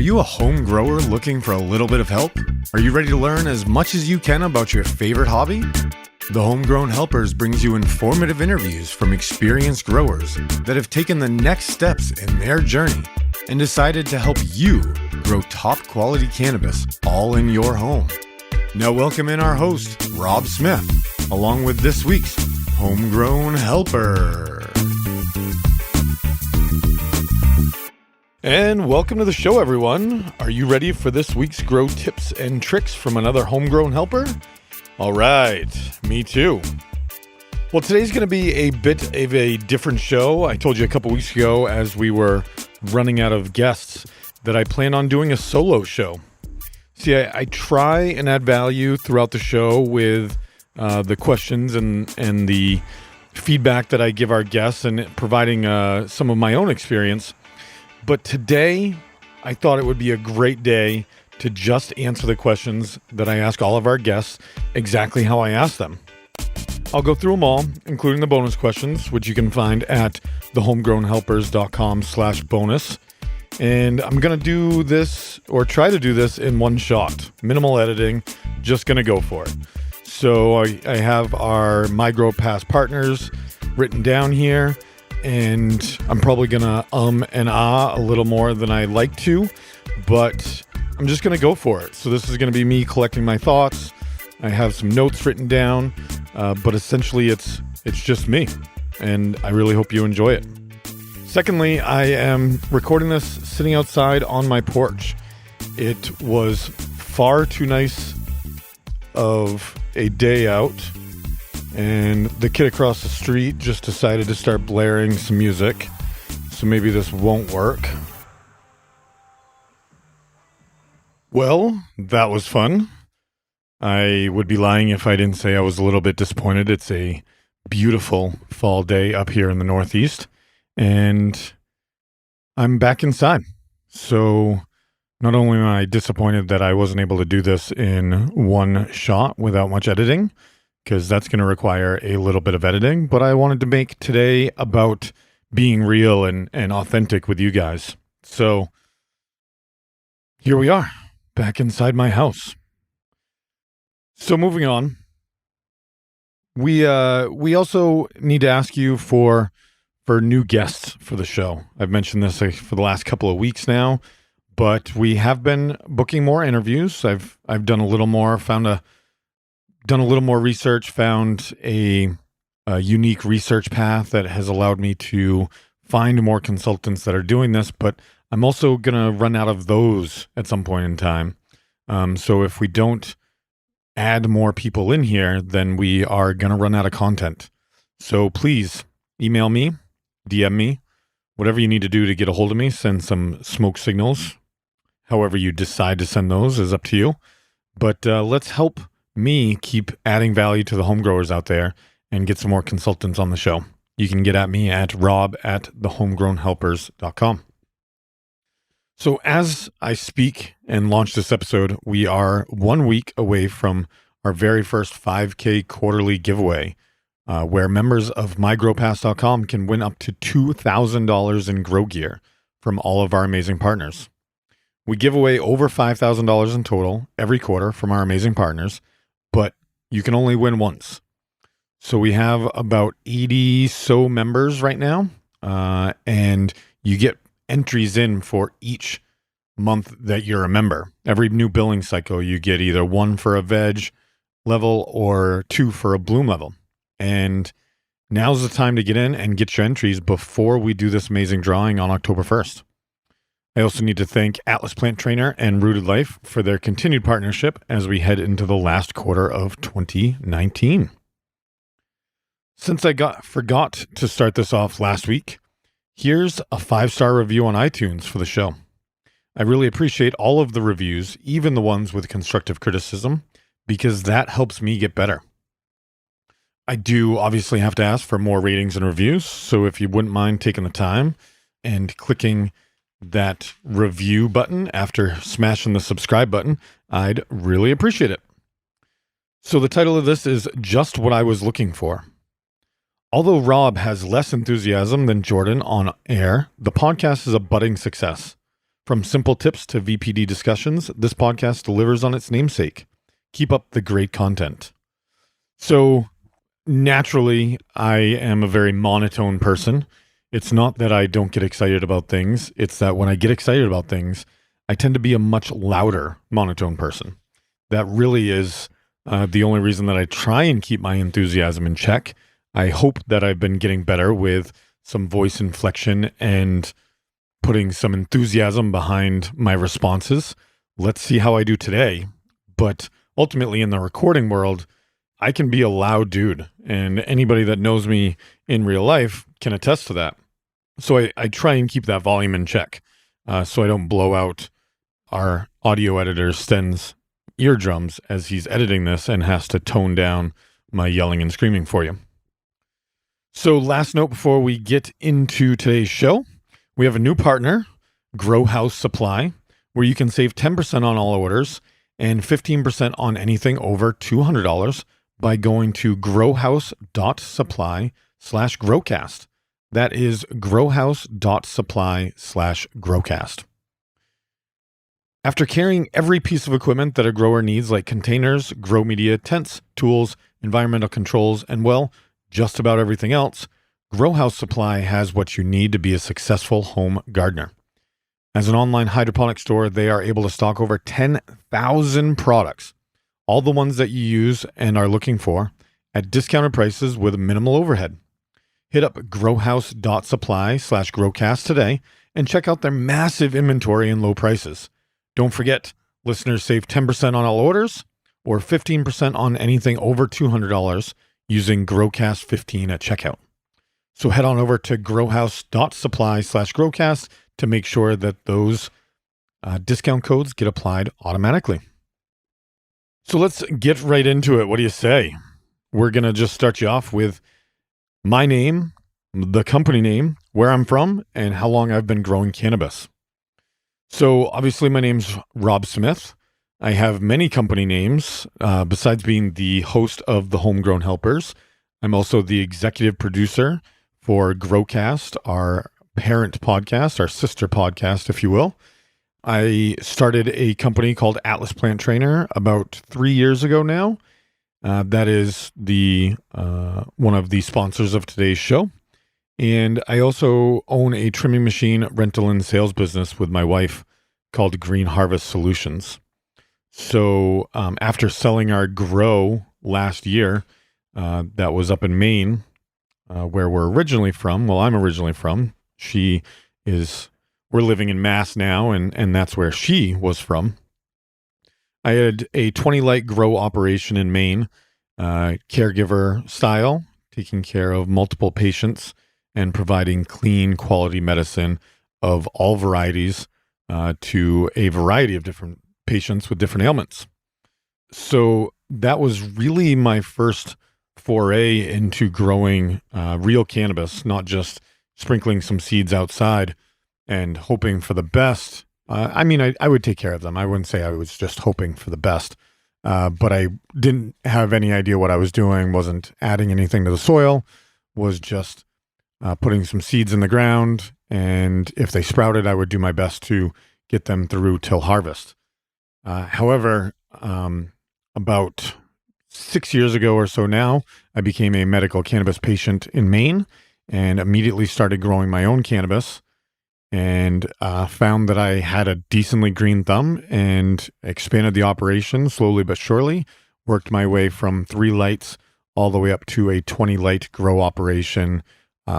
you a home grower looking for a little bit of help? Are you ready to learn as much as you can about your favorite hobby? The Homegrown Helpers brings you informative interviews from experienced growers that have taken the next steps in their journey and decided to help you grow top quality cannabis all in your home. Now welcome in our host, Rob Smith, along with this week's Homegrown Helper. And welcome to the show, everyone. Are you ready for this week's grow tips and tricks from another Homegrown Helper? All right, me too. Well, today's going to be a bit of a different show. I told you a couple weeks ago as we were running out of guests that I plan on doing a solo show. See, I try and add value throughout the show with the questions and the feedback that I give our guests and providing some of my own experience. But today, I thought it would be a great day to just answer the questions that I ask all of our guests exactly how I ask them. I'll go through them all, including the bonus questions, which you can find at thehomegrownhelpers.com/bonus. And I'm going to do this, or try to do this, in one shot. Minimal editing, just going to go for it. So I have our My Grow Past partners written down here. And I'm probably going to and a little more than I like to, but I'm just going to go for it. So this is going to be me collecting my thoughts. I have some notes written down, but essentially it's just me, and I really hope you enjoy it. Secondly, I am recording this sitting outside on my porch. It was far too nice of a day out, and the kid across the street just decided to start blaring some music, so maybe this won't work. Well, that was fun. I would be lying if I didn't say I was a little bit disappointed. It's a beautiful fall day up here in the Northeast, and I'm back inside. So not only am I disappointed that I wasn't able to do this in one shot without much editing, because that's going to require a little bit of editing, but I wanted to make today about being real and authentic with you guys. So here we are, back inside my house. So moving on, we also need to ask you for new guests for the show. I've mentioned this for the last couple of weeks now, but we have been booking more interviews. I've done a little more, done a little more research, found a unique research path that has allowed me to find more consultants that are doing this, but I'm also going to run out of those at some point in time. So if we don't add more people in here, then we are going to run out of content. So please email me, DM me, whatever you need to do to get a hold of me, send some smoke signals. However you decide to send those is up to you. But let's help me keep adding value to the home growers out there and get some more consultants on the show. You can get at me at rob@thehomegrownhelpers.com. So as I speak and launch this episode, we are 1 week away from our very first 5K quarterly giveaway, where members of mygrowpass.com can win up to $2,000 in grow gear from all of our amazing partners. We give away over $5,000 in total every quarter from our amazing partners, but you can only win once. So we have about 80 so members right now, and you get entries in for each month that you're a member. Every new billing cycle, you get either 1 for a veg level or 2 for a bloom level. And now's the time to get in and get your entries before we do this amazing drawing on October 1st. I also need to thank Atlas Plant Trainer and Rooted Life for their continued partnership as we head into the last quarter of 2019. Since I forgot to start this off last week, here's a 5-star review on iTunes for the show. I really appreciate all of the reviews, even the ones with constructive criticism, because that helps me get better. I do obviously have to ask for more ratings and reviews, so if you wouldn't mind taking the time and clicking that review button after smashing the subscribe button, I'd really appreciate it. So the title of this is Just What I Was Looking For. Although Rob has less enthusiasm than Jordan on air, the podcast is a budding success. From simple tips to VPD discussions, this podcast delivers on its namesake. Keep up the great content. So, naturally, I am a very monotone person. It's not that I don't get excited about things. It's that when I get excited about things, I tend to be a much louder monotone person. That really is the only reason that I try and keep my enthusiasm in check. I hope that I've been getting better with some voice inflection and putting some enthusiasm behind my responses. Let's see how I do today. But ultimately, in the recording world, I can be a loud dude, and anybody that knows me in real life can attest to that. So I try and keep that volume in check so I don't blow out our audio editor Sten's eardrums as he's editing this and has to tone down my yelling and screaming for you. So last note before we get into today's show, we have a new partner, Growhouse Supply, where you can save 10% on all orders and 15% on anything over $200 by going to growhouse.supply/Growcast. That is growhouse.supply/Growcast. After carrying every piece of equipment that a grower needs, like containers, grow media, tents, tools, environmental controls, and well, just about everything else, Growhouse Supply has what you need to be a successful home gardener. As an online hydroponic store, they are able to stock over 10,000 products, all the ones that you use and are looking for, at discounted prices with minimal overhead. Hit up growhouse.supply/Growcast today and check out their massive inventory and low prices. Don't forget, listeners save 10% on all orders or 15% on anything over $200 using Growcast15 at checkout. So head on over to growhouse.supply/Growcast to make sure that those discount codes get applied automatically. So let's get right into it. What do you say? We're going to just start you off with my name, the company name, where I'm from, and how long I've been growing cannabis. So obviously my name's Rob Smith. I have many company names. Besides being the host of the Homegrown Helpers, I'm also the executive producer for Growcast, our parent podcast, our sister podcast, if you will. I started a company called Atlas Plant Trainer about 3 years ago now. That is the one of the sponsors of today's show. And I also own a trimming machine rental and sales business with my wife called Green Harvest Solutions. So after selling our grow last year, that was up in Maine, where we're originally from. Well, I'm originally from. We're living in Mass now, and that's where she was from. I had a 20 light grow operation in Maine, caregiver style, taking care of multiple patients and providing clean quality medicine of all varieties to a variety of different patients with different ailments. So that was really my first foray into growing real cannabis, not just sprinkling some seeds outside and hoping for the best. I would take care of them. I wouldn't say I was just hoping for the best, but I didn't have any idea what I was doing, wasn't adding anything to the soil, was just putting some seeds in the ground. And if they sprouted, I would do my best to get them through till harvest. However, about 6 years ago or so now, I became a medical cannabis patient in Maine and immediately started growing my own cannabis and found that I had a decently green thumb and expanded the operation slowly but surely, worked my way from 3 lights all the way up to a 20 light grow operation,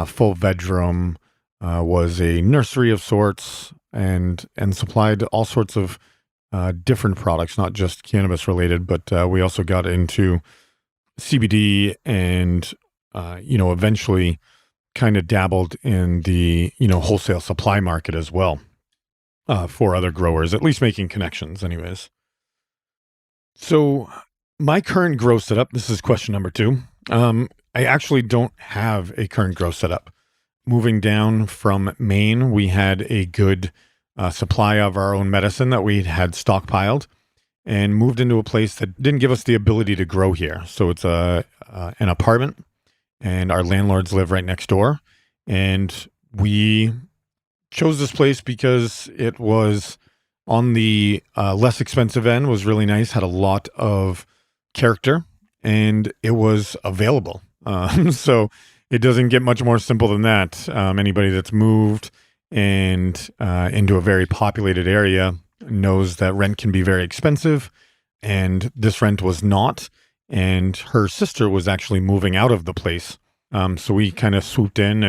full veg room, was a nursery of sorts and supplied all sorts of different products, not just cannabis related, but we also got into CBD and, eventually kind of dabbled in the, wholesale supply market as well for other growers, at least making connections anyways. So my current grow setup, this is question number 2. I actually don't have a current grow setup. Moving down from Maine, we had a good supply of our own medicine that we had stockpiled and moved into a place that didn't give us the ability to grow here. So it's an apartment and our landlords live right next door. And we chose this place because it was on the less expensive end, was really nice, had a lot of character, and it was available. So it doesn't get much more simple than that. Anybody that's moved and into a very populated area knows that rent can be very expensive, and this rent was not. And her sister was actually moving out of the place. So we kind of swooped in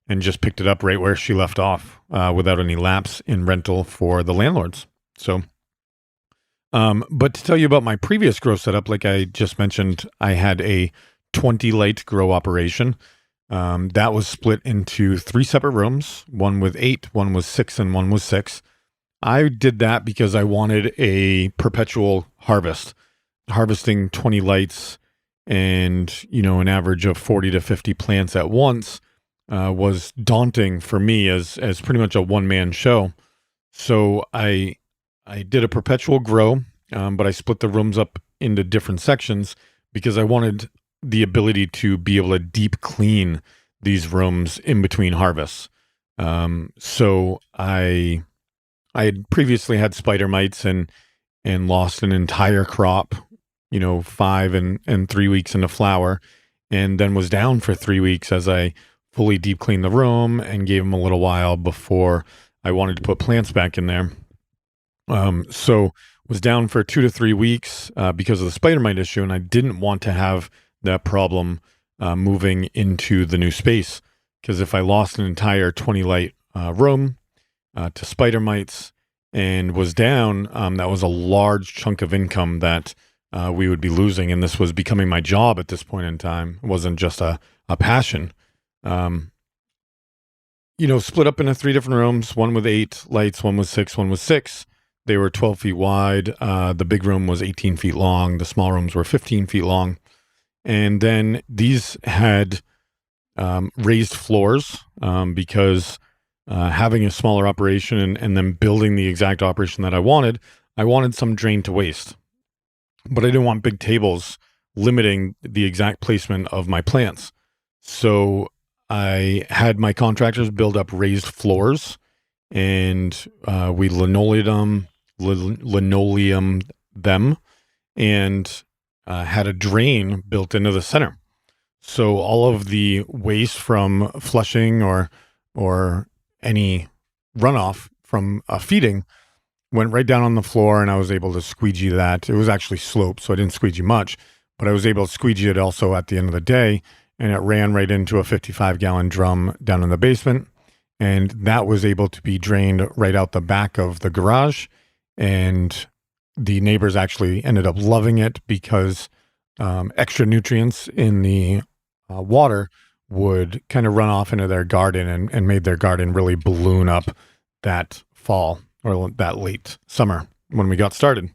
and just picked it up right where she left off without any lapse in rental for the landlords. So, but to tell you about my previous grow setup, like I just mentioned, I had a 20 light grow operation. That was split into 3 separate rooms, one with 8, one was 6, and one was 6. I did that because I wanted a perpetual harvest, harvesting 20 lights and, an average of 40 to 50 plants at once was daunting for me as pretty much a one-man show. So I did a perpetual grow, but I split the rooms up into different sections because I wanted the ability to be able to deep clean these rooms in between harvests. So I had previously had spider mites and lost an entire crop, 5 and 3 weeks into flower, and then was down for 3 weeks as I fully deep cleaned the room and gave them a little while before I wanted to put plants back in there. So was down for 2 to 3 weeks because of the spider mite issue, and I didn't want to have that problem moving into the new space, because if I lost an entire 20 light room to spider mites and was down, that was a large chunk of income that we would be losing, and this was becoming my job at this point in time. It wasn't just a passion. Split up into 3 different rooms, one with 8 lights, one with 6, one with 6. They were 12 feet wide. The big room was 18 feet long. The small rooms were 15 feet long. And then these had raised floors because having a smaller operation and then building the exact operation that I wanted some drain to waste. But I didn't want big tables limiting the exact placement of my plants. So I had my contractors build up raised floors, and we linoleum them, and had a drain built into the center. So all of the waste from flushing or any runoff from feeding went right down on the floor, and I was able to squeegee that. It was actually sloped, so I didn't squeegee much, but I was able to squeegee it also at the end of the day, and it ran right into a 55-gallon drum down in the basement, and that was able to be drained right out the back of the garage, and the neighbors actually ended up loving it because extra nutrients in the water would kind of run off into their garden and made their garden really balloon up that fall or that late summer when we got started.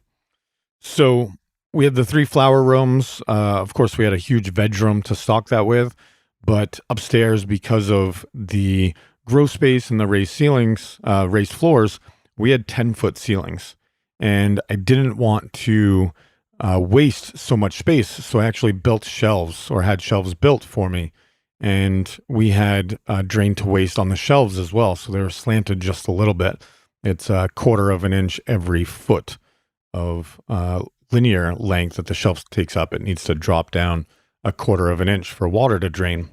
So we had the 3 flower rooms. Of course, we had a huge veg room to stock that with, but upstairs, because of the grow space and the raised ceilings, raised floors, we had 10-foot ceilings, and I didn't want to waste so much space. So I actually built shelves, or had shelves built for me. And we had drain to waste on the shelves as well. So they were slanted just a little bit. It's a 1/4 of an inch every foot of linear length that the shelf takes up. It needs to drop down a 1/4 of an inch for water to drain.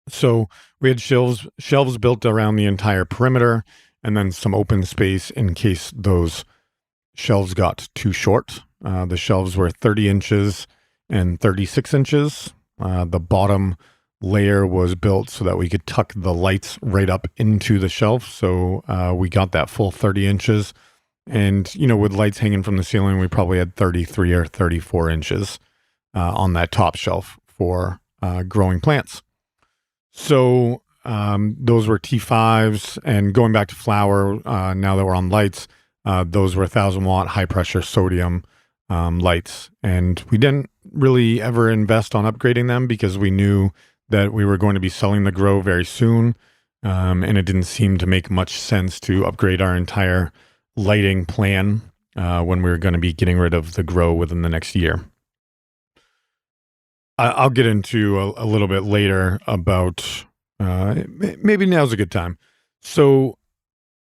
So we had shelves built around the entire perimeter, and then some open space in case those shelves got too short. The shelves were 30 inches and 36 inches. The bottom layer was built so that we could tuck the lights right up into the shelf. So we got that full 30 inches. And, with lights hanging from the ceiling, we probably had 33 or 34 inches on that top shelf for growing plants. So those were T5s. And going back to flower, now that we're on lights, those were 1,000-watt high-pressure sodium lights. And we didn't really ever invest on upgrading them because we knew that we were going to be selling the grow very soon. And it didn't seem to make much sense to upgrade our entire lighting plan when we were going to be getting rid of the grow within the next year. I'll get into a little bit later about maybe now's a good time. So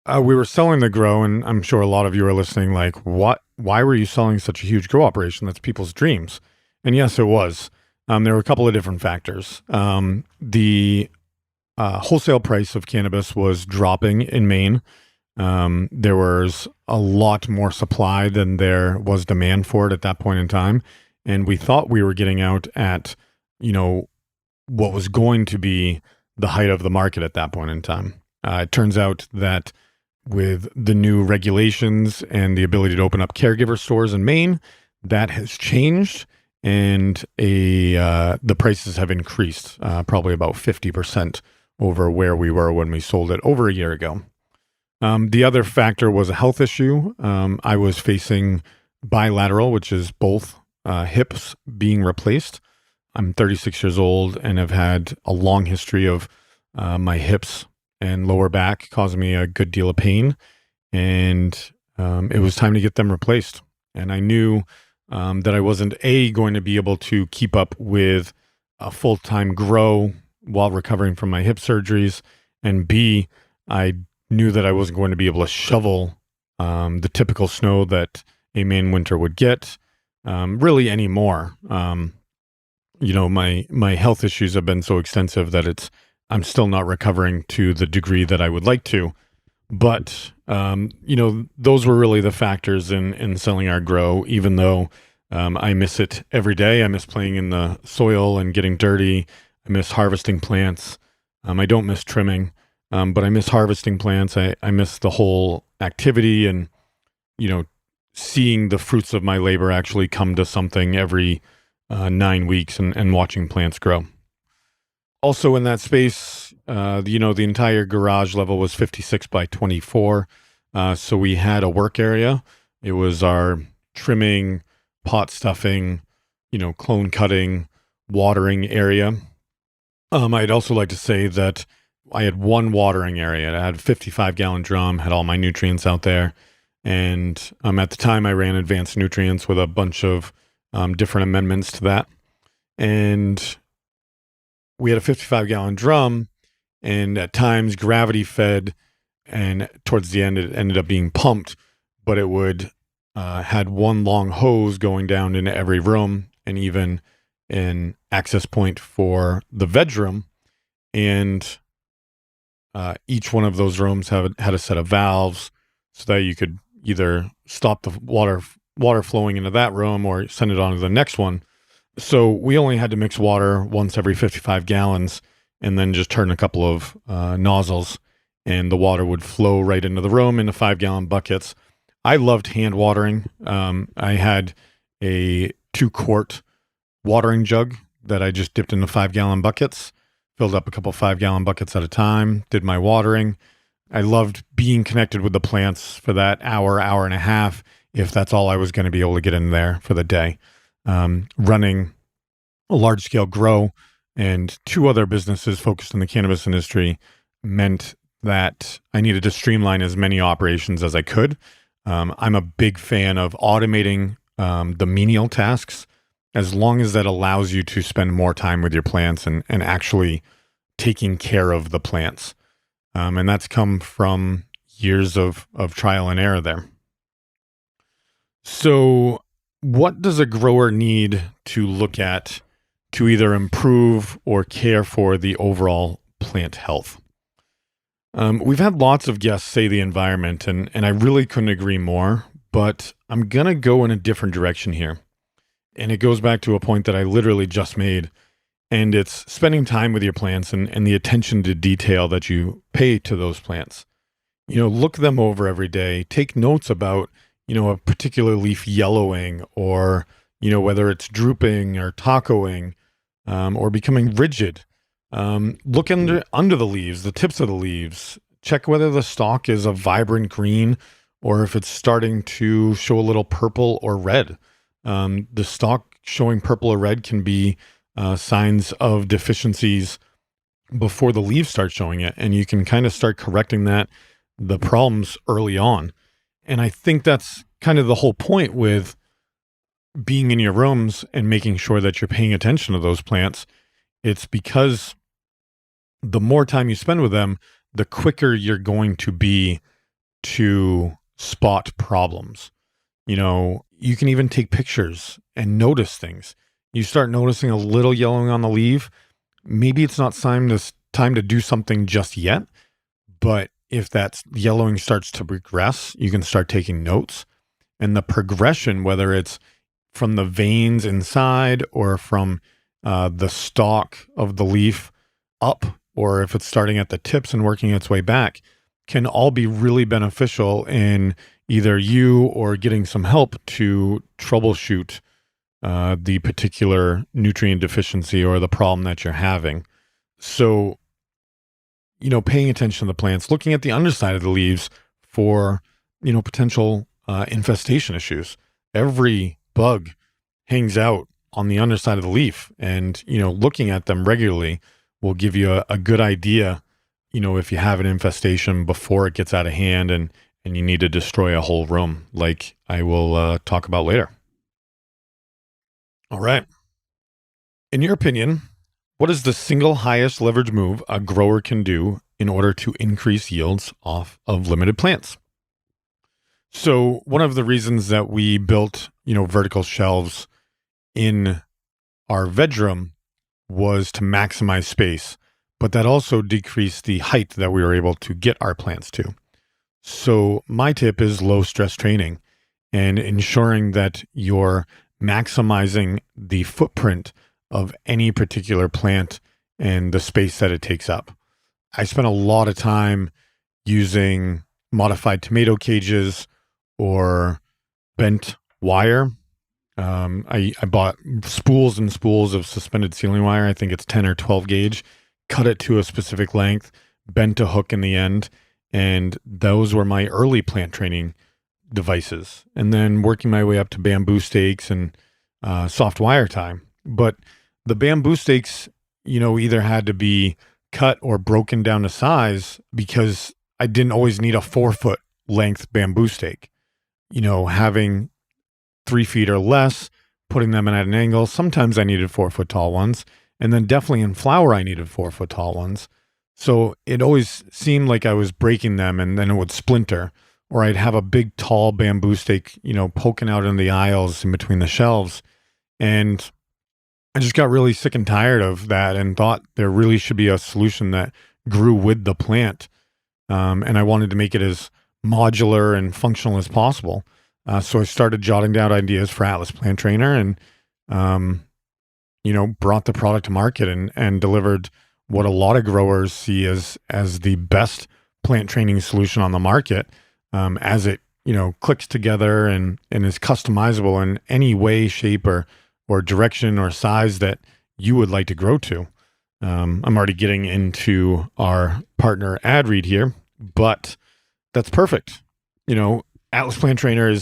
We were selling the grow, and I'm sure a lot of you are listening like, what? Why were you selling such a huge grow operation? That's people's dreams. And yes, it was. There were a couple of different factors. The wholesale price of cannabis was dropping in Maine. There was a lot more supply than there was demand for it at that point in time. And we thought we were getting out at, what was going to be the height of the market at that point in time. It turns out that with the new regulations and the ability to open up caregiver stores in Maine, that has changed, and the prices have increased probably about 50% over where we were when we sold it over a year ago. The other factor was a health issue. I was facing bilateral, which is both hips being replaced. I'm 36 years old and have had a long history of my hips and lower back causing me a good deal of pain. And it was time to get them replaced. And I knew that I wasn't going to be able to keep up with a full-time grow while recovering from my hip surgeries. And B, I knew that I wasn't going to be able to shovel the typical snow that a Maine winter would get really anymore. My health issues have been so extensive that I'm still not recovering to the degree that I would like to. But, those were really the factors in selling our grow, even though I miss it every day. I miss playing in the soil and getting dirty. I miss harvesting plants. I don't miss trimming, but I miss harvesting plants. I miss the whole activity and, seeing the fruits of my labor actually come to something every 9 weeks and watching plants grow. Also in that space, the entire garage level was 56 by 24. So we had a work area. It was our trimming, pot stuffing, clone cutting, watering area. I'd also like to say that I had one watering area. I had a 55-gallon drum, had all my nutrients out there. And at the time, I ran advanced nutrients with a bunch of different amendments to that. And we had a 55-gallon drum, and at times gravity fed, and towards the end, it ended up being pumped, but it would had one long hose going down into every room, and even an access point for the veg room. And each one of those rooms had a set of valves so that you could either stop the water flowing into that room or send it on to the next one. So we only had to mix water once every 55 gallons and then just turn a couple of nozzles, and the water would flow right into the room into 5-gallon buckets. I loved hand watering. I had a 2-quart watering jug that I just dipped into 5-gallon buckets, filled up a couple 5-gallon buckets at a time, did my watering. I loved being connected with the plants for that hour and a half, if that's all I was going to be able to get in there for the day. Running a large scale grow and 2 other businesses focused in the cannabis industry meant that I needed to streamline as many operations as I could. I'm a big fan of automating the menial tasks, as long as that allows you to spend more time with your plants and actually taking care of the plants. And that's come from years of trial and error there. So what does a grower need to look at to either improve or care for the overall plant health? We've had lots of guests say the environment, and I really couldn't agree more, but I'm going to go in a different direction here. And it goes back to a point that I literally just made, and it's spending time with your plants and the attention to detail that you pay to those plants. Look them over every day. Take notes about, a particular leaf yellowing, or, whether it's drooping or tacoing, or becoming rigid. Look under the leaves, the tips of the leaves. Check whether the stalk is a vibrant green or if it's starting to show a little purple or red. The stalk showing purple or red can be signs of deficiencies before the leaves start showing it. And you can kind of start correcting the problems early on. And I think that's kind of the whole point with being in your rooms and making sure that you're paying attention to those plants. It's because the more time you spend with them, the quicker you're going to be to spot problems. You can even take pictures and notice things. You start noticing a little yellowing on the leaf. Maybe it's not time to do something just yet, but if that yellowing starts to progress, you can start taking notes. And the progression, whether it's from the veins inside or from the stalk of the leaf up, or if it's starting at the tips and working its way back, can all be really beneficial in either you or getting some help to troubleshoot the particular nutrient deficiency or the problem that you're having. So, paying attention to the plants, looking at the underside of the leaves for, potential infestation issues. Every bug hangs out on the underside of the leaf, and, looking at them regularly will give you a good idea, if you have an infestation before it gets out of hand and you need to destroy a whole room, like I will talk about later. All right. In your opinion, what is the single highest leverage move a grower can do in order to increase yields off of limited plants? So one of the reasons that we built, vertical shelves in our veg room was to maximize space, but that also decreased the height that we were able to get our plants to. So my tip is low stress training and ensuring that you're maximizing the footprint of any particular plant and the space that it takes up. I spent a lot of time using modified tomato cages or bent wire. I bought spools and spools of suspended ceiling wire. I think it's 10 or 12 gauge, cut it to a specific length, bent a hook in the end. And those were my early plant training devices. And then working my way up to bamboo stakes and soft wire tie. But the bamboo stakes, either had to be cut or broken down to size because I didn't always need a 4-foot length bamboo stake. Having 3 feet or less, putting them in at an angle. Sometimes I needed 4-foot tall ones. And then definitely in flower, I needed 4-foot tall ones. So it always seemed like I was breaking them and then it would splinter. Or I'd have a big tall bamboo stake, poking out in the aisles in between the shelves. And I just got really sick and tired of that and thought there really should be a solution that grew with the plant. And I wanted to make it as modular and functional as possible. So I started jotting down ideas for Atlas Plant Trainer and, brought the product to market and delivered what a lot of growers see as the best plant training solution on the market, as it, clicks together and is customizable in any way, shape, or direction or size that you would like to grow to. I'm already getting into our partner ad read here, but that's perfect. Atlas Plant Trainer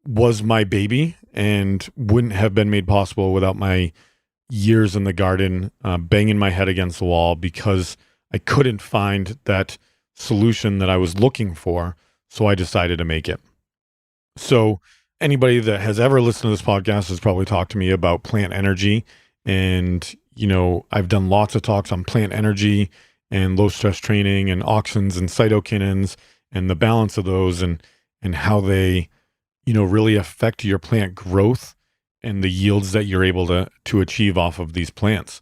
was my baby and wouldn't have been made possible without my years in the garden, banging my head against the wall because I couldn't find that solution that I was looking for. So I decided to make it. So anybody that has ever listened to this podcast has probably talked to me about plant energy. And, I've done lots of talks on plant energy and low stress training and auxins and cytokinins and the balance of those and how they, really affect your plant growth and the yields that you're able to achieve off of these plants.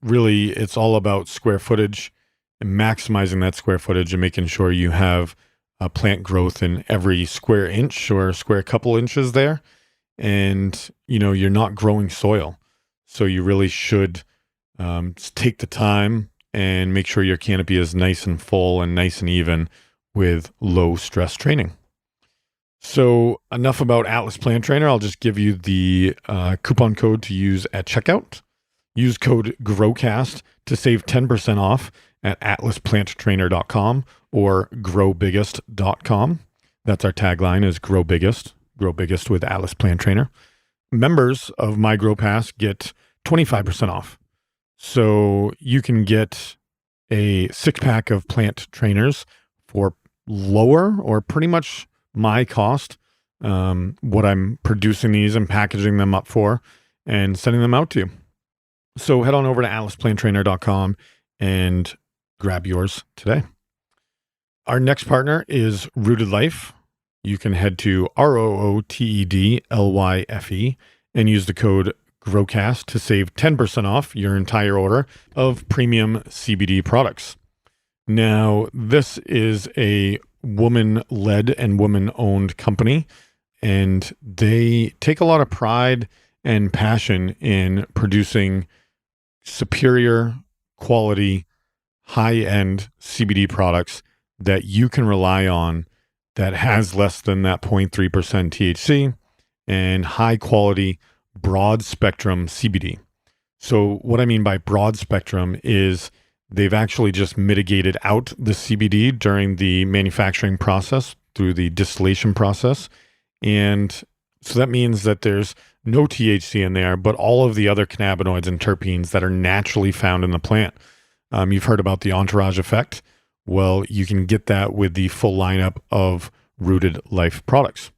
Really, it's all about square footage and maximizing that square footage and making sure you have plant growth in every square inch or square couple inches there. And, you're not growing soil. So you really should take the time and make sure your canopy is nice and full and nice and even with low stress training. So enough about Atlas Plant Trainer. I'll just give you the coupon code to use at checkout. Use code Growcast to save 10% off at atlasplanttrainer.com or growbiggest.com. That's our tagline, is grow biggest with Atlas Plant Trainer. Members of my Grow Pass get 25% off. So you can get a 6-pack of plant trainers for lower or pretty much my cost, what I'm producing these and packaging them up for and sending them out to you. So head on over to atlasplanttrainer.com and grab yours today. Our next partner is Rooted Life. You can head to ROOTEDLYFE and use the code Growcast to save 10% off your entire order of premium CBD products. Now, this is a woman-led and woman-owned company, and they take a lot of pride and passion in producing superior quality, high-end CBD products that you can rely on that has less than that 0.3% THC and high quality, broad spectrum CBD. So what I mean by broad spectrum is they've actually just mitigated out the CBD during the manufacturing process through the distillation process. And so that means that there's no THC in there, but all of the other cannabinoids and terpenes that are naturally found in the plant. You've heard about the entourage effect. Well, you can get that with the full lineup of Rooted Life products.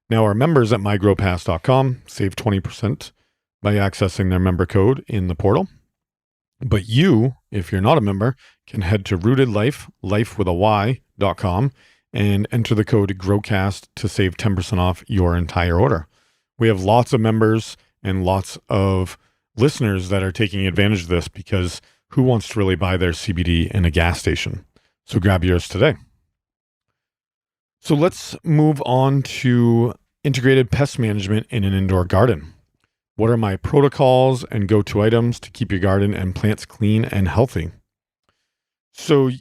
Now, our members at mygrowpass.com save 20% by accessing their member code in the portal. But you, if you're not a member, can head to rootedlife.com and enter the code Growcast to save 10% off your entire order. We have lots of members and lots of listeners that are taking advantage of this because who wants to really buy their CBD in a gas station? So grab yours today. So let's move on to integrated pest management in an indoor garden. What are my protocols and go-to items to keep your garden and plants clean and healthy? So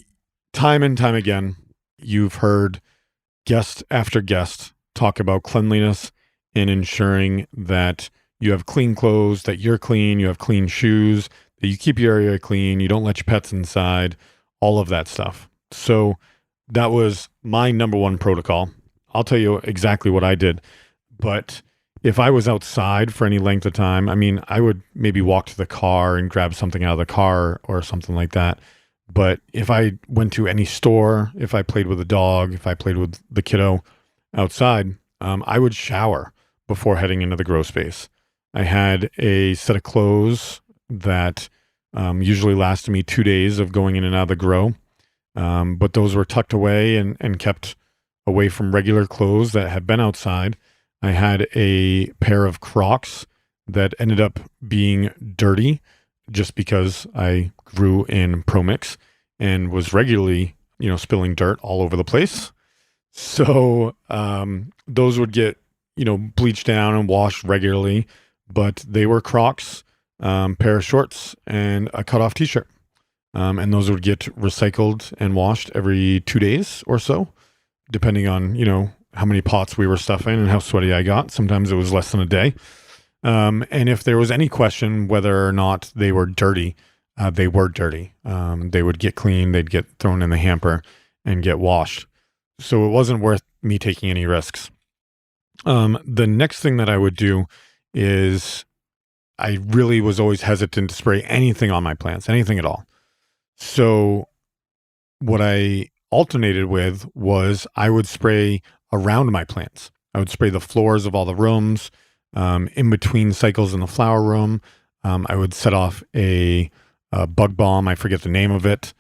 time and time again, you've heard guest after guest talk about cleanliness and ensuring that you have clean clothes, that you're clean, you have clean shoes, that you keep your area clean, you don't let your pets inside, all of that stuff. So that was my number one protocol. I'll tell you exactly what I did. But if I was outside for any length of time, I mean, I would maybe walk to the car and grab something out of the car or something like that. But if I went to any store, if I played with a dog, if I played with the kiddo outside, I would shower before heading into the grow space. I had a set of clothes that usually lasted me 2 days of going in and out of the grow. But those were tucked away and kept away from regular clothes that had been outside. I had a pair of Crocs that ended up being dirty just because I grew in ProMix and was regularly, spilling dirt all over the place. So those would get, bleached down and washed regularly, but they were Crocs, pair of shorts, and a cutoff t-shirt. And those would get recycled and washed every 2 days or so, depending on, how many pots we were stuffing and how sweaty I got. Sometimes it was less than a day. And if there was any question whether or not they were dirty, they were dirty. They would get clean, they'd get thrown in the hamper and get washed. So it wasn't worth me taking any risks. The next thing that I would do is I really was always hesitant to spray anything on my plants, anything at all. So what I alternated with was I would spray around my plants. I would spray the floors of all the rooms, in between cycles in the flower room. I would set off a bug bomb. I forget the name of it,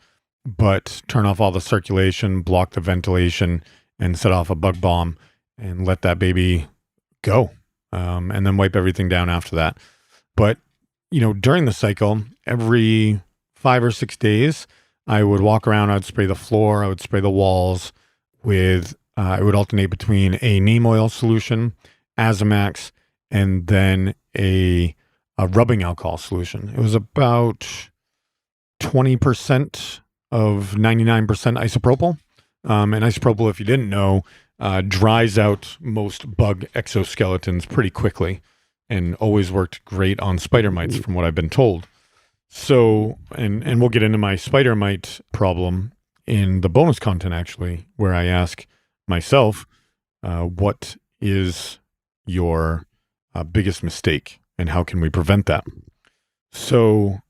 but turn off all the circulation, block the ventilation, and set off a bug bomb and let that baby go. And then wipe everything down after that. But, during the cycle, every 5 or 6 days, I would walk around, I'd spray the floor, I would spray the walls with, I would alternate between a neem oil solution, Azamax, and then a rubbing alcohol solution. It was about 20% of 99% isopropyl. And isopropyl, if you didn't know, dries out most bug exoskeletons pretty quickly and always worked great on spider mites from what I've been told. So, and we'll get into my spider mite problem in the bonus content, actually, where I ask myself, what is your biggest mistake and how can we prevent that? So,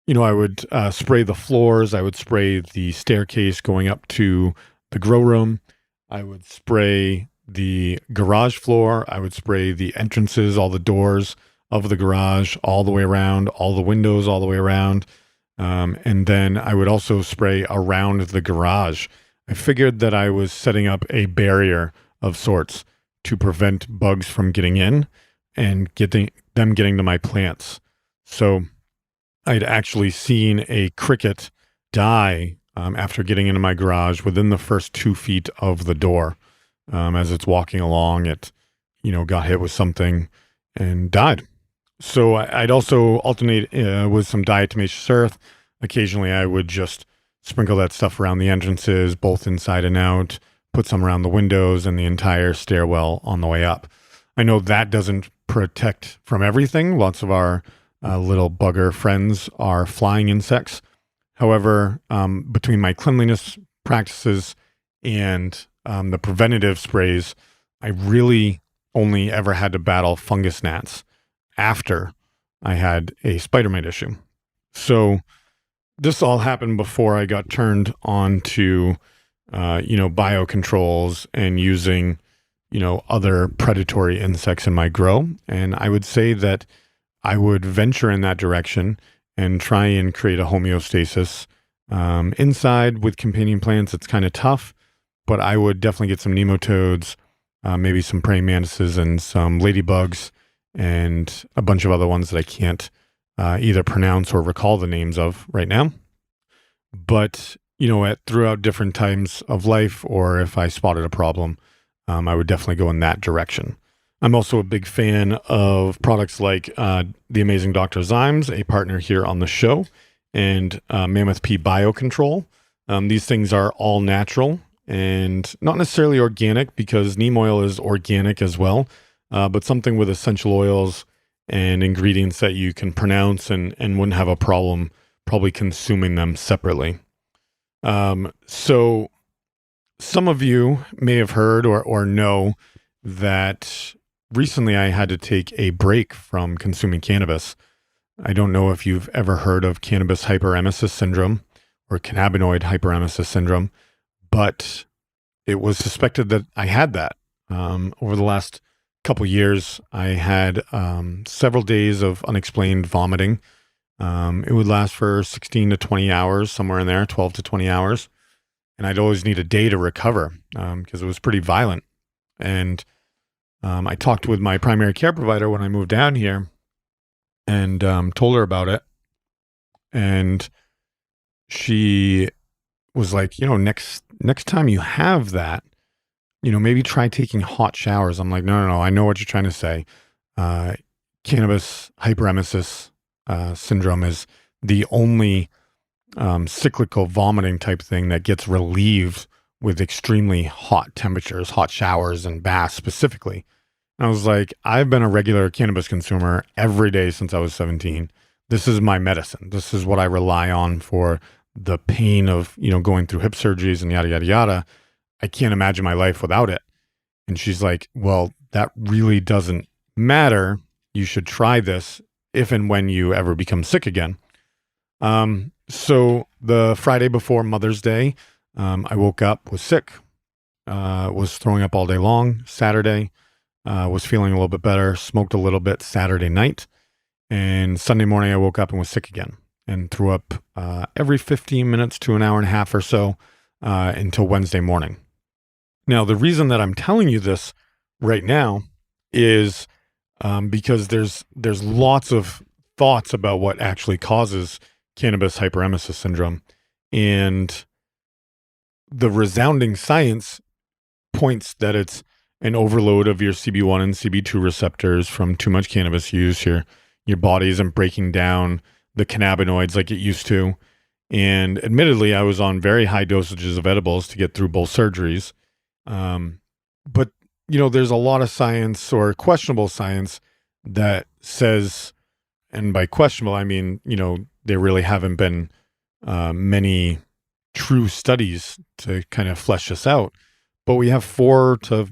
I would spray the floors. I would spray the staircase going up to the grow room. I would spray the garage floor. I would spray the entrances, all the doors of the garage, all the way around, all the windows all the way around. And then I would also spray around the garage. I figured that I was setting up a barrier of sorts to prevent bugs from getting in and getting to my plants. So I'd actually seen a cricket die after getting into my garage within the first 2 feet of the door. As it's walking along, it, got hit with something and died. So I'd also alternate with some diatomaceous earth. Occasionally, I would just sprinkle that stuff around the entrances, both inside and out, put some around the windows and the entire stairwell on the way up. I know that doesn't protect from everything. Lots of our little bugger friends are flying insects. However, between my cleanliness practices and the preventative sprays, I really only ever had to battle fungus gnats after I had a spider mite issue. So this all happened before I got turned on to, biocontrols and using, other predatory insects in my grow. And I would say that I would venture in that direction and try and create a homeostasis. Inside with companion plants, it's kind of tough, but I would definitely get some nematodes, maybe some praying mantises and some ladybugs and a bunch of other ones that I can't either pronounce or recall the names of right now. But, throughout different times of life, or if I spotted a problem, I would definitely go in that direction. I'm also a big fan of products like the amazing Dr. Zymes, a partner here on the show, and Mammoth P Biocontrol. These things are all natural and not necessarily organic, because neem oil is organic as well, but something with essential oils and ingredients that you can pronounce and wouldn't have a problem probably consuming them separately. So some of you may have heard or know that recently I had to take a break from consuming cannabis. I don't know if you've ever heard of cannabis hyperemesis syndrome or cannabinoid hyperemesis syndrome, but it was suspected that I had that. Over the last couple years, I had several days of unexplained vomiting. It would last for 16 to 20 hours, somewhere in there, 12 to 20 hours. And I'd always need a day to recover because it was pretty violent. And I talked with my primary care provider when I moved down here and told her about it. And she was like, next time you have that, maybe try taking hot showers. I'm like, no, I know what you're trying to say. Cannabis hyperemesis syndrome is the only cyclical vomiting type thing that gets relieved with extremely hot temperatures, hot showers and baths specifically. And I was like, I've been a regular cannabis consumer every day since I was 17. This is my medicine. This is what I rely on for the pain of, going through hip surgeries and yada, yada, yada. I can't imagine my life without it. And she's like, well, that really doesn't matter. You should try this if and when you ever become sick again. So the Friday before Mother's Day, I woke up, was sick, was throwing up all day long. Saturday, was feeling a little bit better, smoked a little bit Saturday night. And Sunday morning, I woke up and was sick again and threw up every 15 minutes to an hour and a half or so until Wednesday morning. Now, the reason that I'm telling you this right now is because there's lots of thoughts about what actually causes cannabis hyperemesis syndrome. And the resounding science points that it's an overload of your CB1 and CB2 receptors from too much cannabis use. Your body isn't breaking down the cannabinoids like it used to. And admittedly, I was on very high dosages of edibles to get through both surgeries. But, there's a lot of science or questionable science that says, and by questionable, I mean, there really haven't been many true studies to kind of flesh this out. But we have 4 to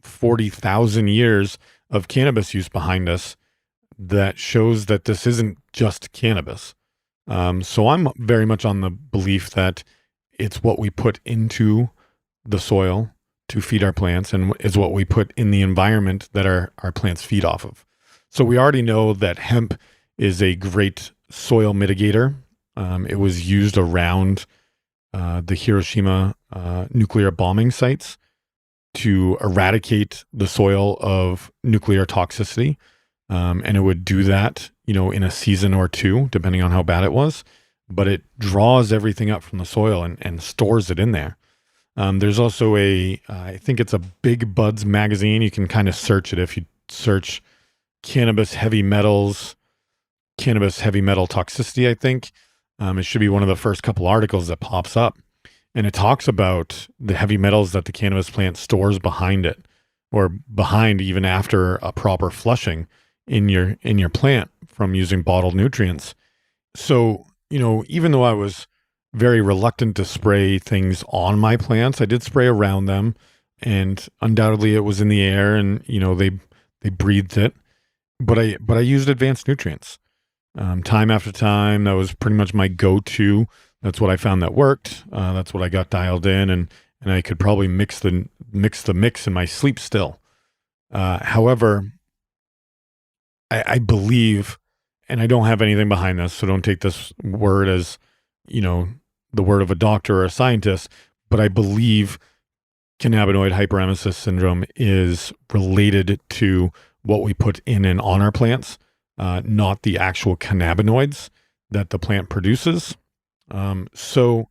40,000 years of cannabis use behind us that shows that this isn't just cannabis. So I'm very much on the belief that it's what we put into the soil to feed our plants, and is what we put in the environment that our plants feed off of. So we already know that hemp is a great soil mitigator. It was used around the Hiroshima nuclear bombing sites to eradicate the soil of nuclear toxicity. And it would do that, in a season or two, depending on how bad it was. But it draws everything up from the soil and stores it in there. There's also I think it's a Big Buds magazine. You can kind of search it if you search cannabis heavy metals, cannabis heavy metal toxicity, I think. It should be one of the first couple articles that pops up. And it talks about the heavy metals that the cannabis plant stores behind it, or behind even after a proper flushing in your plant from using bottled nutrients. So, even though I was very reluctant to spray things on my plants, I did spray around them, and undoubtedly it was in the air, and they breathed it. But I used advanced nutrients. Time after time, that was pretty much my go-to. That's what I found that worked. That's what I got dialed in, and I could probably mix the mix in my sleep still. However, I believe, and I don't have anything behind this, so don't take this word as, the word of a doctor or a scientist, but I believe cannabinoid hyperemesis syndrome is related to what we put in and on our plants, not the actual cannabinoids that the plant produces. So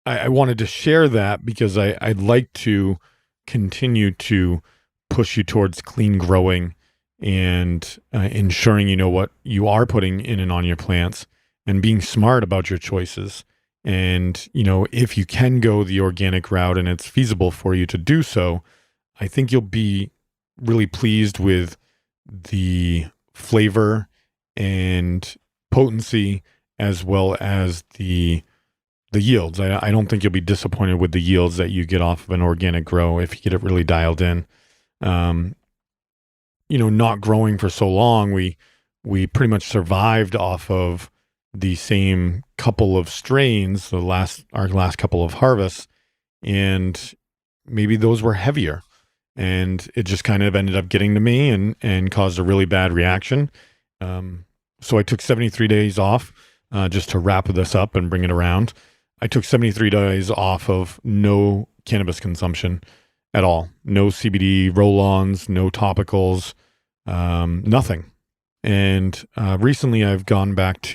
I wanted to share that because I'd like to continue to push you towards clean growing and ensuring you know what you are putting in and on your plants and being smart about your choices. And, if you can go the organic route and it's feasible for you to do so, I think you'll be really pleased with the flavor and potency as well as the yields. I don't think you'll be disappointed with the yields that you get off of an organic grow if you get it really dialed in. Not growing for so long, we pretty much survived off of the same couple of strains, our last couple of harvests, and maybe those were heavier, and it just kind of ended up getting to me and caused a really bad reaction. So I took 73 days off, just to wrap this up and bring it around. I took 73 days off of no cannabis consumption at all. No CBD roll-ons, no topicals, nothing. And recently I've gone back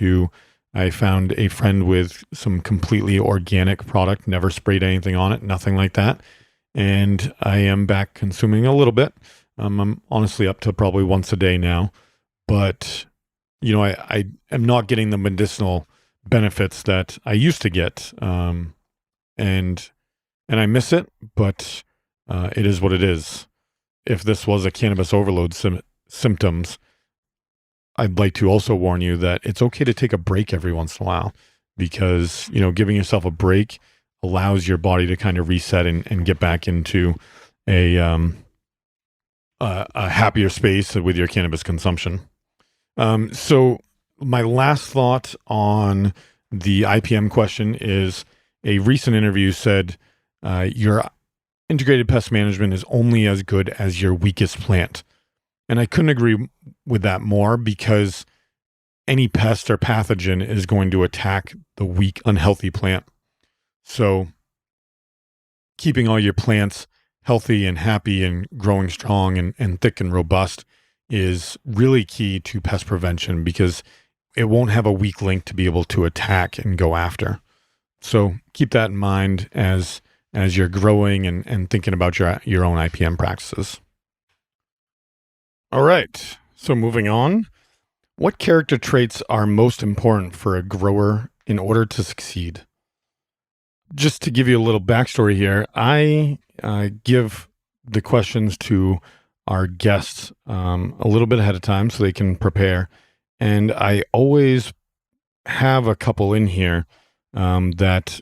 I found a friend with some completely organic product, never sprayed anything on it, nothing like that. And I am back consuming a little bit. I'm honestly up to probably once a day now. But, I am not getting the medicinal benefits that I used to get. And I miss it, but it is what it is. If this was a cannabis overload symptoms, I'd like to also warn you that it's okay to take a break every once in a while because, giving yourself a break allows your body to kind of reset and get back into a happier space with your cannabis consumption. So my last thought on the IPM question is a recent interview said, your integrated pest management is only as good as your weakest plant. And I couldn't agree with that more because any pest or pathogen is going to attack the weak, unhealthy plant. So keeping all your plants healthy and happy and growing strong and thick and robust is really key to pest prevention because it won't have a weak link to be able to attack and go after. So keep that in mind as you're growing and thinking about your own IPM practices. All right, so moving on. What character traits are most important for a grower in order to succeed? Just to give you a little backstory here, I give the questions to our guests a little bit ahead of time so they can prepare. And I always have a couple in here that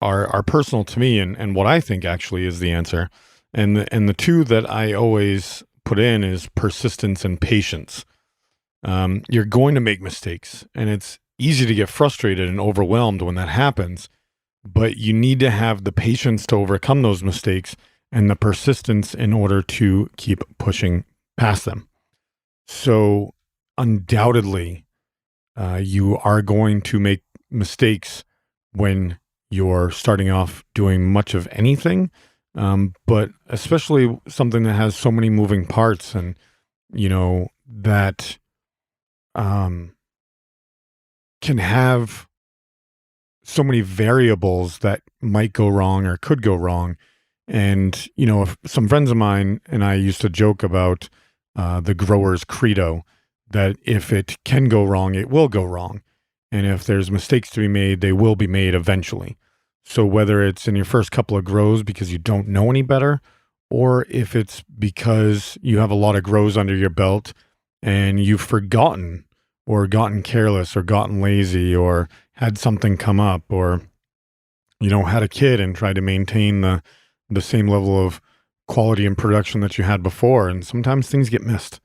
are personal to me and what I think actually is the answer. And the two that I always put in is persistence and patience. You're going to make mistakes, and it's easy to get frustrated and overwhelmed when that happens, but you need to have the patience to overcome those mistakes and the persistence in order to keep pushing past them. So undoubtedly, you are going to make mistakes when you're starting off doing much of anything, but especially something that has so many moving parts and, that um, can have so many variables that might go wrong or could go wrong. And, if some friends of mine and I used to joke about the grower's credo that if it can go wrong, it will go wrong. And if there's mistakes to be made, they will be made eventually. So whether it's in your first couple of grows because you don't know any better, or if it's because you have a lot of grows under your belt and you've forgotten or gotten careless or gotten lazy or had something come up or, had a kid and tried to maintain the same level of quality and production that you had before. And sometimes things get missed.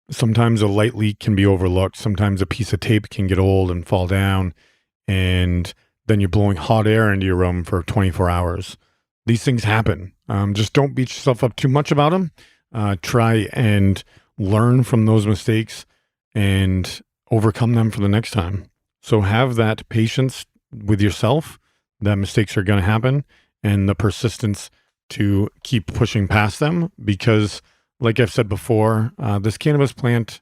Sometimes a light leak can be overlooked. Sometimes a piece of tape can get old and fall down. And then you're blowing hot air into your room for 24 hours. These things happen. Just don't beat yourself up too much about them. Try and learn from those mistakes and overcome them for the next time. So have that patience with yourself that mistakes are going to happen and the persistence to keep pushing past them because, like I've said before, this cannabis plant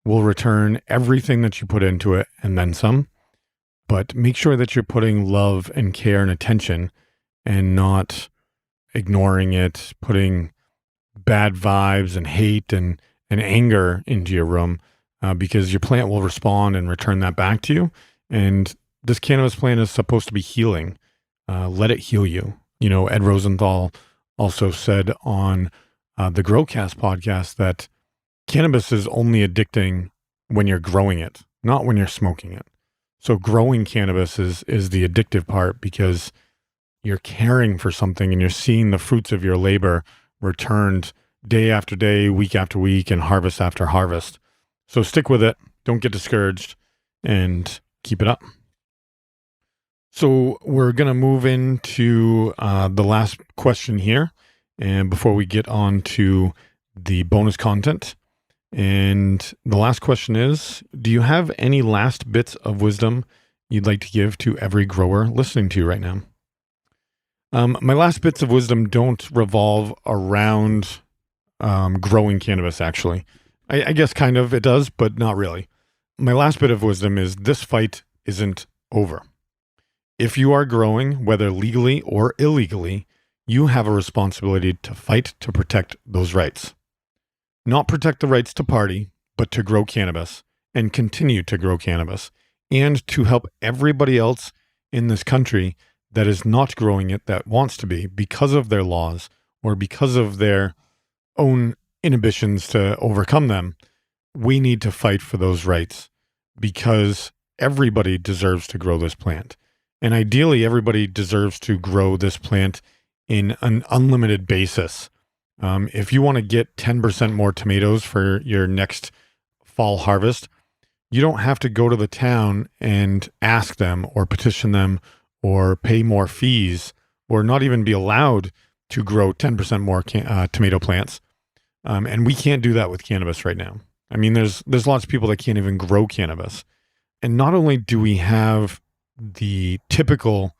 will return everything that you put into it and then some. But make sure that you're putting love and care and attention and not ignoring it, putting bad vibes and hate and anger into your room because your plant will respond and return that back to you. And this cannabis plant is supposed to be healing. Let it heal you. Ed Rosenthal also said on the Growcast podcast that cannabis is only addicting when you're growing it, not when you're smoking it. So growing cannabis is the addictive part because you're caring for something and you're seeing the fruits of your labor returned day after day, week after week, and harvest after harvest. So stick with it. Don't get discouraged and keep it up. So we're going to move into the last question here. And before we get on to the bonus content, and the last question is, do you have any last bits of wisdom you'd like to give to every grower listening to you right now? My last bits of wisdom don't revolve around growing cannabis, actually. I guess kind of it does, but not really. My last bit of wisdom is this fight isn't over. If you are growing, whether legally or illegally, you have a responsibility to fight to protect those rights. Not protect the rights to party, but to grow cannabis and continue to grow cannabis and to help everybody else in this country that is not growing it that wants to be because of their laws or because of their own inhibitions to overcome them. We need to fight for those rights because everybody deserves to grow this plant. And ideally, everybody deserves to grow this plant in an unlimited basis. If you want to get 10% more tomatoes for your next fall harvest, you don't have to go to the town and ask them or petition them or pay more fees or not even be allowed to grow 10% more tomato plants. And we can't do that with cannabis right now. I mean, there's lots of people that can't even grow cannabis. And not only do we have the typical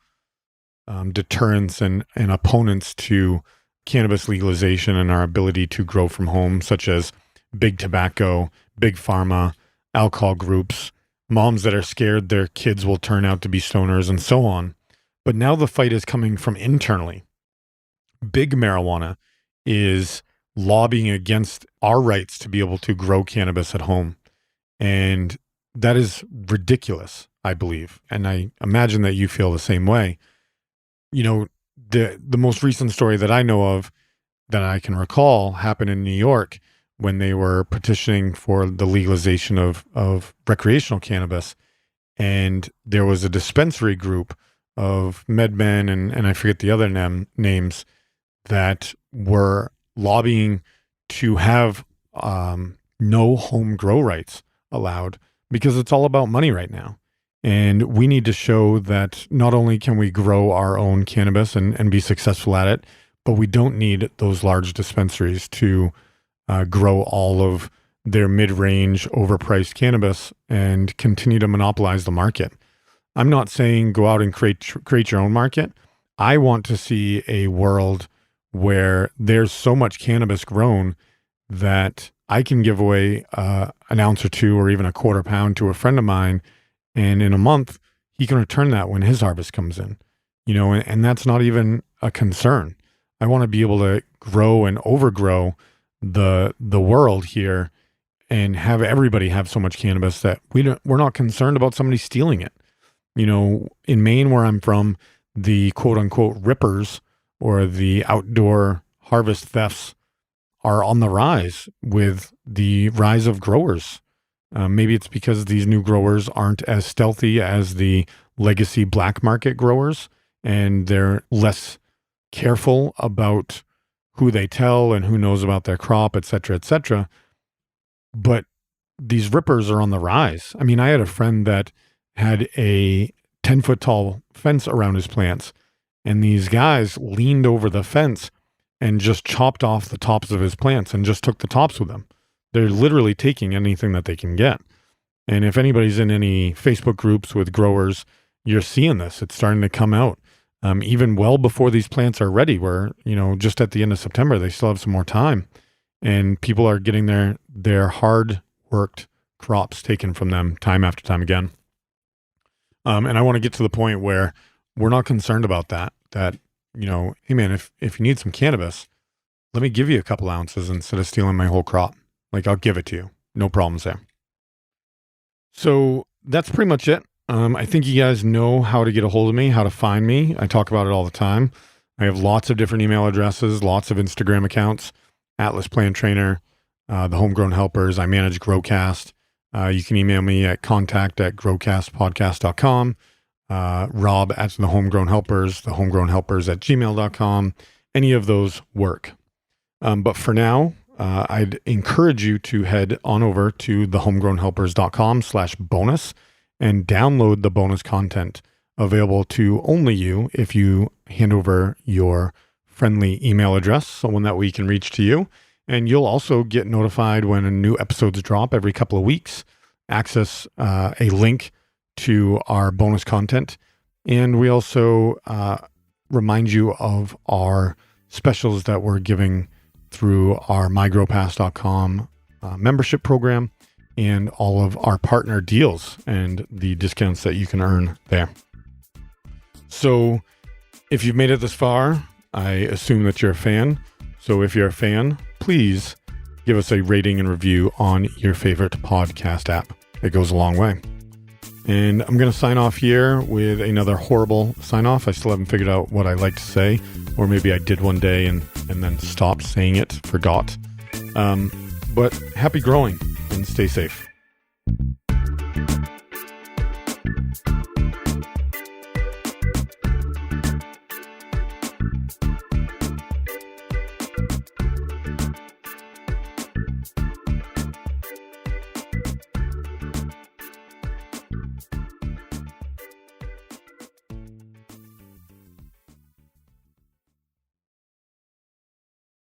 deterrents and opponents to cannabis legalization and our ability to grow from home, such as big tobacco, big pharma, alcohol groups, moms that are scared their kids will turn out to be stoners, and so on. But now the fight is coming from internally. Big marijuana is lobbying against our rights to be able to grow cannabis at home. And that is ridiculous, I believe. And I imagine that you feel the same way. The most recent story that I know of that I can recall happened in New York when they were petitioning for the legalization of recreational cannabis. And there was a dispensary group of MedMen and I forget the other names that were lobbying to have no home grow rights allowed because it's all about money right now. And we need to show that not only can we grow our own cannabis and be successful at it, but we don't need those large dispensaries to grow all of their mid-range, overpriced cannabis and continue to monopolize the market. I'm not saying go out and create your own market. I want to see a world where there's so much cannabis grown that I can give away an ounce or two or even a quarter pound to a friend of mine. And in a month, he can return that when his harvest comes in, and that's not even a concern. I want to be able to grow and overgrow the world here and have everybody have so much cannabis that we're not concerned about somebody stealing it. In Maine, where I'm from, the quote unquote rippers or the outdoor harvest thefts are on the rise with the rise of growers. Maybe it's because these new growers aren't as stealthy as the legacy black market growers, and they're less careful about who they tell and who knows about their crop, et cetera, et cetera. But these rippers are on the rise. I mean, I had a friend that had a 10-foot tall fence around his plants, and these guys leaned over the fence and just chopped off the tops of his plants and just took the tops with them. They're literally taking anything that they can get. And if anybody's in any Facebook groups with growers, you're seeing this. It's starting to come out. Even well before these plants are ready, where, just at the end of September, they still have some more time. And people are getting their hard worked crops taken from them time after time again. And I want to get to the point where we're not concerned about that, hey man, if you need some cannabis, let me give you a couple ounces instead of stealing my whole crop. Like, I'll give it to you. No problems there. So that's pretty much it. I think you guys know how to get a hold of me, how to find me. I talk about it all the time. I have lots of different email addresses, lots of Instagram accounts, Atlas Plant Trainer, the Homegrown Helpers. I manage Growcast. You can email me at contact@growcastpodcast.com, Rob at the Homegrown Helpers, the Homegrown Helpers at gmail.com. Any of those work. But for now, I'd encourage you to head on over to thehomegrownhelpers.com/bonus and download the bonus content available to only you if you hand over your friendly email address, someone that we can reach to you. And you'll also get notified when new episodes drop every couple of weeks, access a link to our bonus content. And we also remind you of our specials that we're giving through our mygrowpass.com membership program and all of our partner deals and the discounts that you can earn there. So if you've made it this far, I assume that you're a fan. So if you're a fan, please give us a rating and review on your favorite podcast app. It goes a long way. And I'm going to sign off here with another horrible sign off. I still haven't figured out what I like to say, or maybe I did one day and then stopped saying it, forgot. But happy growing and stay safe.